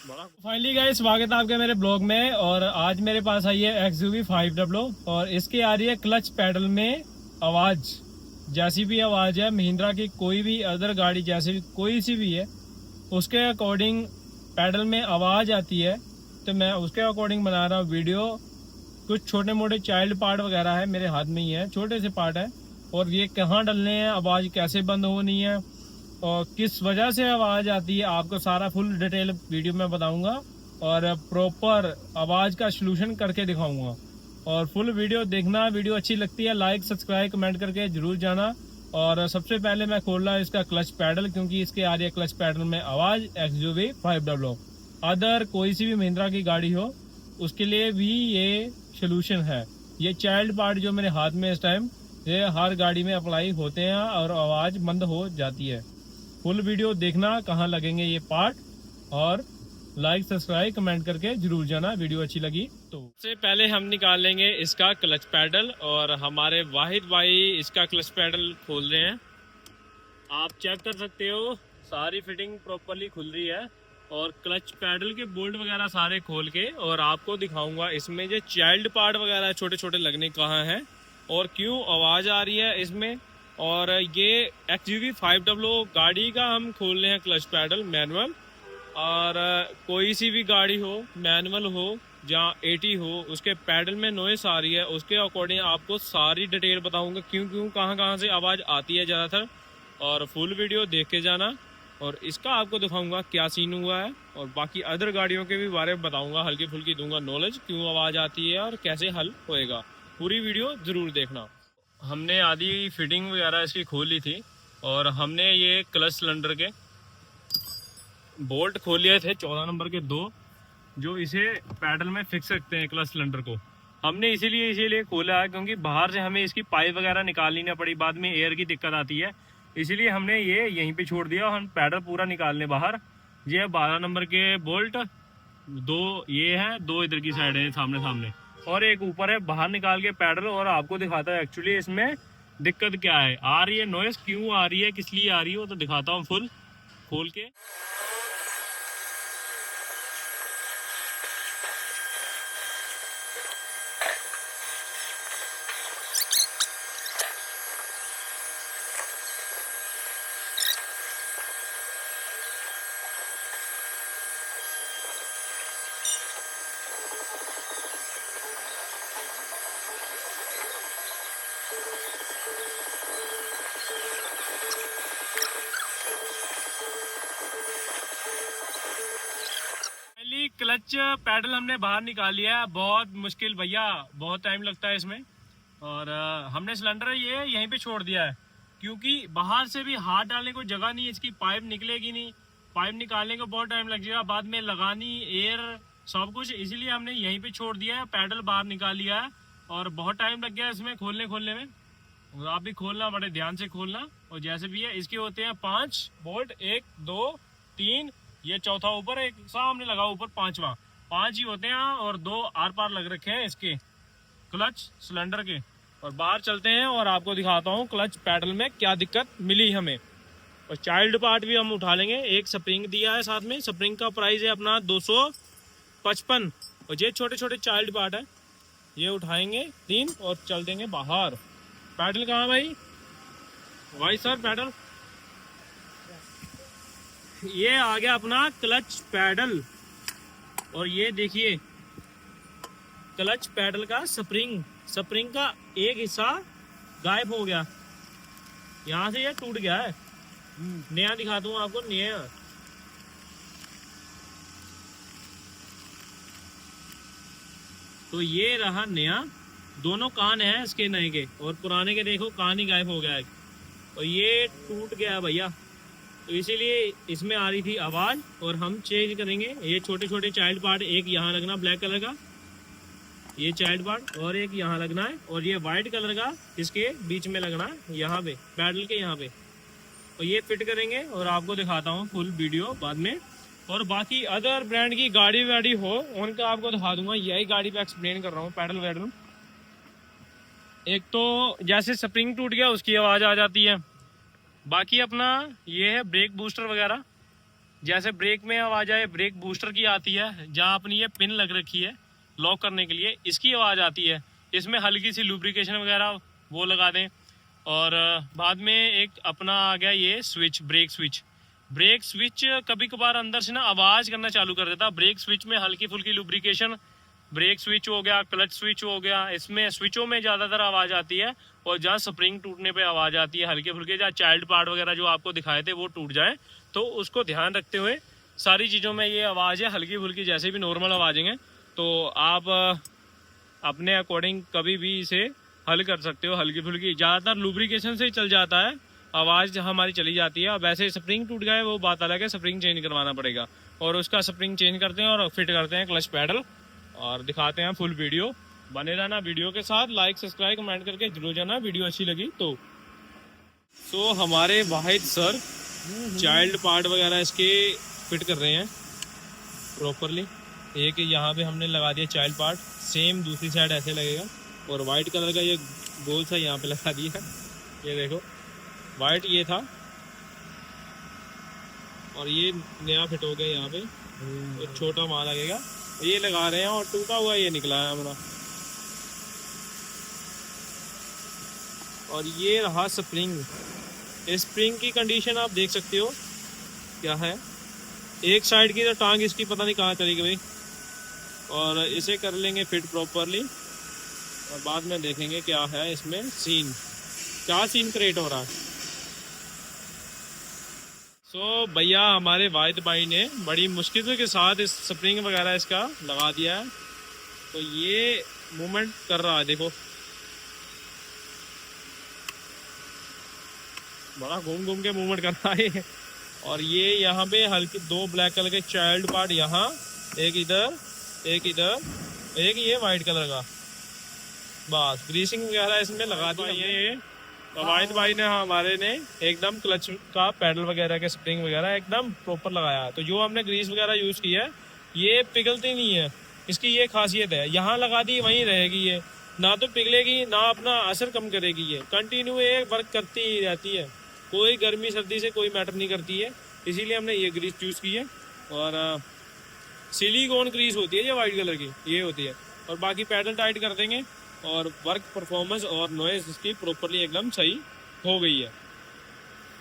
Finally guys, स्वागत है आपके मेरे ब्लॉग में। और आज मेरे पास आई है XUV 500 और इसकी आ रही है क्लच पैडल में आवाज। जैसी भी आवाज है महिंद्रा की, कोई भी अदर गाड़ी जैसे भी कोई सी भी है उसके अकॉर्डिंग पैडल में आवाज आती है। तो मैं उसके अकॉर्डिंग बना रहा हूँ वीडियो। कुछ छोटे मोटे चाइल्ड पार्ट वगैरह है मेरे हाथ में ही है, छोटे से पार्ट है। और ये कहाँ डलने हैं, आवाज कैसे बंद होनी है और किस वजह से आवाज आती है, आपको सारा फुल डिटेल वीडियो में बताऊंगा और प्रॉपर आवाज का सलूशन करके दिखाऊंगा। और फुल वीडियो देखना। वीडियो अच्छी लगती है लाइक सब्सक्राइब कमेंट करके जरूर जाना। और सबसे पहले मैं खोल रहा हूँ इसका क्लच पैडल, क्योंकि इसके आ रही है क्लच पैडल में आवाज XUV 500। अदर कोई सी भी महिंद्रा की गाड़ी हो उसके लिए भी ये सोल्यूशन है। ये चाइल्ड पार्ट जो मेरे हाथ में इस टाइम, ये हर गाड़ी में अप्लाई होते हैं और आवाज बंद हो जाती है। फुल वीडियो देखना कहाँ लगेंगे ये पार्ट, और लाइक सब्सक्राइब कमेंट करके जरूर जाना वीडियो अच्छी लगी तो। सबसे पहले हम निकाल लेंगे इसका क्लच पैडल और हमारे वाहिद भाई इसका क्लच पैडल खोल रहे हैं। आप चेक कर सकते हो सारी फिटिंग प्रॉपरली खुल रही है। और क्लच पैडल के बोल्ट वगैरह सारे खोल के और आपको दिखाऊंगा इसमें जो चाइल्ड पार्ट वगैरह छोटे छोटे लगने कहाँ हैं और क्यों आवाज आ रही है इसमें। और ये XUV 500 गाड़ी का हम खोल रहे हैं क्लच पैडल मैनुअल। और कोई सी भी गाड़ी हो मैनुअल हो जहाँ 80 हो उसके पैडल में नॉइस आ रही है, उसके अकॉर्डिंग आपको सारी डिटेल बताऊंगा क्यों क्यों कहाँ कहाँ से आवाज़ आती है ज़्यादातर। और फुल वीडियो देख के जाना और इसका आपको दिखाऊंगा क्या सीन हुआ है। और बाकी अदर गाड़ियों के भी बारे में बताऊंगा, हल्की फुल्की दूंगा नॉलेज क्यों आवाज़ आती है और कैसे हल होएगा। पूरी वीडियो ज़रूर देखना। हमने आधी फिटिंग वगैरह इसकी खोल ली थी और हमने ये क्लच सिलेंडर के बोल्ट खोल लिए थे 14 नंबर के 2, जो इसे पैडल में फिक्स रखते हैं क्लच सिलेंडर को। हमने इसीलिए खोला है क्योंकि बाहर से हमें इसकी पाइप वगैरह निकालनी ना पड़ी, बाद में एयर की दिक्कत आती है। इसीलिए हमने ये यहीं पे छोड़ दिया। हम पैडल पूरा निकालने बाहर। ये 12 नंबर के बोल्ट 2 ये हैं, 2 इधर की साइड है सामने सामने और एक ऊपर है। बाहर निकाल के पैडल और आपको दिखाता है एक्चुअली इसमें दिक्कत क्या है, आ रही है नॉइस क्यों आ रही है, किस लिए आ रही है, वो तो दिखाता हूँ फुल खोल के। क्लच पैडल हमने बाहर निकाल लिया है। बहुत मुश्किल भैया, बहुत टाइम लगता है इसमें। और हमने सिलेंडर ये यहीं पे छोड़ दिया है क्योंकि बाहर से भी हाथ डालने को जगह नहीं है, इसकी पाइप निकलेगी नहीं। पाइप निकालने को बहुत टाइम लग जाएगा, बाद में लगानी एयर सब कुछ, इसीलिए हमने यहीं पे छोड़ दिया है। पैडल बाहर निकाल लिया है और बहुत टाइम लग गया इसमें खोलने में। और आप भी खोलना, बड़े ध्यान से खोलना। और जैसे भी है इसके होते हैं 5 बोल्ट, 1 2 3, ये चौथा ऊपर, एक सामने लगा ऊपर 5वां, 5 ही होते हैं। और 2 आर पार लग रखे हैं इसके क्लच सिलेंडर के। और बाहर चलते हैं और आपको दिखाता हूँ क्लच पैडल में क्या दिक्कत मिली हमें। और चाइल्ड पार्ट भी हम उठा लेंगे। एक स्प्रिंग दिया है साथ में, स्प्रिंग का प्राइस है अपना 255। और ये छोटे छोटे चाइल्ड पार्ट है, ये उठाएंगे 3 और चल देंगे बाहर। पैडल कहाँ भाई सर पैडल? ये आ गया अपना क्लच पैडल। और ये देखिए क्लच पैडल का स्प्रिंग का एक हिस्सा गायब हो गया, यहाँ से ये टूट गया है। नया दिखा दूं आपको, नया। तो ये रहा नया, दोनों कान हैं इसके नए के, और पुराने के देखो कान ही गायब हो गया है। और ये टूट गया भैया, तो इसीलिए इसमें आ रही थी आवाज़। और हम चेंज करेंगे ये छोटे छोटे चाइल्ड पार्ट। एक यहाँ लगना ब्लैक कलर का, ये चाइल्ड पार्ट, और एक यहाँ लगना है। और ये वाइट कलर का इसके बीच में लगना है, यहाँ पे पैडल के यहाँ पे। और ये फिट करेंगे और आपको दिखाता हूँ फुल वीडियो बाद में। और बाकी अदर ब्रांड की गाड़ी वाड़ी हो उनका आपको दिखा दूंगा, यही गाड़ी पे एक्सप्लेन कर रहा हूँ पैडल वैडल। एक तो जैसे स्प्रिंग टूट गया उसकी आवाज़ आ जाती है। बाकी अपना ये है ब्रेक बूस्टर वगैरह, जैसे ब्रेक में आवाज़ आए, ब्रेक बूस्टर की आती है, जहाँ अपनी ये पिन लग रखी है लॉक करने के लिए, इसकी आवाज़ आती है। इसमें हल्की सी लुब्रिकेशन वगैरह वो लगा दें। और बाद में एक अपना आ गया ये switch, brake switch. Brake switch कभी कभार अंदर से ना आवाज़ करना चालू कर देता। ब्रेक स्विच में हल्की फुल्की लुब्रिकेशन, ब्रेक स्विच हो गया, क्लच स्विच हो गया, इसमें स्विचों में ज़्यादातर आवाज़ आती है। और जहाँ स्प्रिंग टूटने पे आवाज़ आती है हल्के फुल्के, जहाँ चाइल्ड पार्ट वगैरह जो आपको दिखाए थे वो टूट जाए, तो उसको ध्यान रखते हुए सारी चीज़ों में ये आवाज़ है हल्की फुल्की, जैसे भी नॉर्मल आवाज़ें हैं, तो आप अपने अकॉर्डिंग कभी भी इसे हल कर सकते हो हल्की फुल्की। ज़्यादातर लुब्रिकेशन से ही चल जाता है, आवाज़ हमारी चली जाती है। अब वैसे स्प्रिंग टूट गए वो बात अलग है, स्प्रिंग चेंज करवाना पड़ेगा, और उसका स्प्रिंग चेंज करते हैं और फिट करते हैं क्लच पैडल, और दिखाते हैं फुल वीडियो। बने रहना वीडियो के साथ, लाइक सब्सक्राइब कमेंट करके जरूर जाना वीडियो अच्छी लगी तो। हमारे वाहिद सर चाइल्ड पार्ट वगैरह इसके फिट कर रहे हैं प्रॉपरली। एक यहाँ पे हमने लगा दिया चाइल्ड पार्ट, सेम दूसरी साइड ऐसे लगेगा, और वाइट कलर का ये गोल सा यहाँ पे लगा दिया। ये देखो वाइट ये था, और ये नया फिट हो गया यहाँ पे, तो छोटा माल लगेगा। ये लगा रहे हैं और टूटा हुआ ये निकला है हमारा। और ये रहा स्प्रिंग। स्प्रिंग की कंडीशन आप देख सकते हो क्या है। एक साइड की तो टांग इसकी पता नहीं कहाँ चली गई, और इसे कर लेंगे फिट प्रॉपरली, और बाद में देखेंगे क्या है इसमें सीन, क्या सीन क्रिएट हो रहा है। भैया हमारे वाहिद भाई ने बड़ी मुश्किल के साथ इस स्प्रिंग वगैरह इसका लगा दिया है, तो ये मूवमेंट कर रहा है, देखो बड़ा घूम घूम के मूवमेंट कर रहा है। और ये यहाँ पे हल्के दो ब्लैक कलर के चाइल्ड पार्ट, यहाँ एक इधर एक इधर, एक ये वाइट कलर का, बस ग्रीसिंग वगैरह इसमें लगा दिया। ये वाहिद भाई ने हमारे ने एकदम क्लच का पैडल वगैरह के स्प्रिंग वगैरह एकदम प्रॉपर लगाया। तो जो हमने ग्रीस वगैरह यूज़ की है ये पिघलती नहीं है, इसकी ये खासियत है। यहाँ लगा दी वहीं रहेगी ये, ना तो पिघलेगी ना अपना असर कम करेगी, ये कंटिन्यू ये वर्क करती ही रहती है, कोई गर्मी सर्दी से कोई मैटर नहीं करती है। इसीलिए हमने ये ग्रीस चूज़ की है। और सिलिकॉन ग्रीस होती है ये वाइट कलर की, ये होती है। और बाकी पैडल टाइट कर देंगे, और वर्क परफॉर्मेंस और नॉइज इसकी प्रॉपरली एकदम सही हो गई है।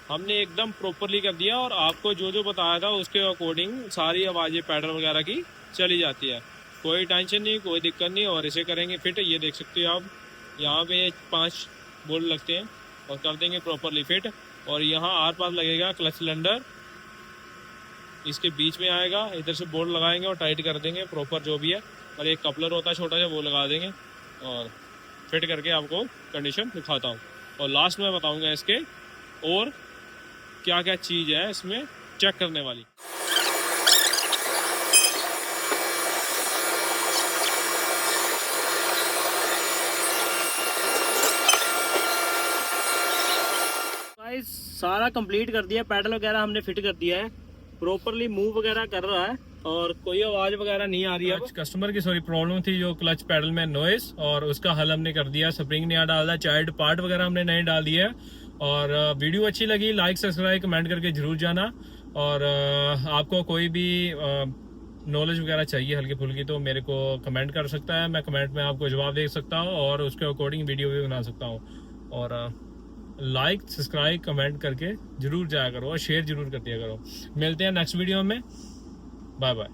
हमने एकदम प्रॉपरली कर दिया, और आपको जो जो बताया था उसके अकॉर्डिंग सारी आवाज़ें पैडल वगैरह की चली जाती है, कोई टेंशन नहीं, कोई दिक्कत नहीं। और इसे करेंगे फिट, ये देख सकते हो आप, यहाँ पे 5 बोल्ट लगते हैं, और कर देंगे प्रॉपरली फिट। और यहाँ आर पार लगेगा क्लच सिलेंडर, इसके बीच में आएगा, इधर से बोल्ट लगाएंगे और टाइट कर देंगे प्रॉपर जो भी है। और एक कपलर होता है छोटा सा, वो लगा देंगे, और फिट करके आपको कंडीशन दिखाता हूँ। और लास्ट में बताऊँगा इसके और क्या क्या चीज़ है इसमें चेक करने वाली। सारा कंप्लीट कर दिया, पैडल वगैरह हमने फिट कर दिया है, प्रॉपरली मूव वगैरह कर रहा है, और कोई आवाज वगैरह नहीं आ रही है। कस्टमर की प्रॉब्लम थी जो क्लच पैडल में नॉइस, और उसका हल हमने कर दिया। स्प्रिंग नया डाल दिया, चाइल्ड पार्ट वगैरह हमने नए डाल दिए। और वीडियो अच्छी लगी लाइक सब्सक्राइब कमेंट करके जरूर जाना। और आपको कोई भी नॉलेज वगैरह चाहिए हल्की फुल्की तो मेरे को कमेंट कर सकता है, मैं कमेंट में आपको जवाब दे सकता हूँ, और उसके अकॉर्डिंग वीडियो भी बना सकता हूँ। और लाइक सब्सक्राइब कमेंट करके जरूर जाया करो, और शेयर जरूर कर दिया करो। मिलते हैं नेक्स्ट वीडियो में, बाय बाय।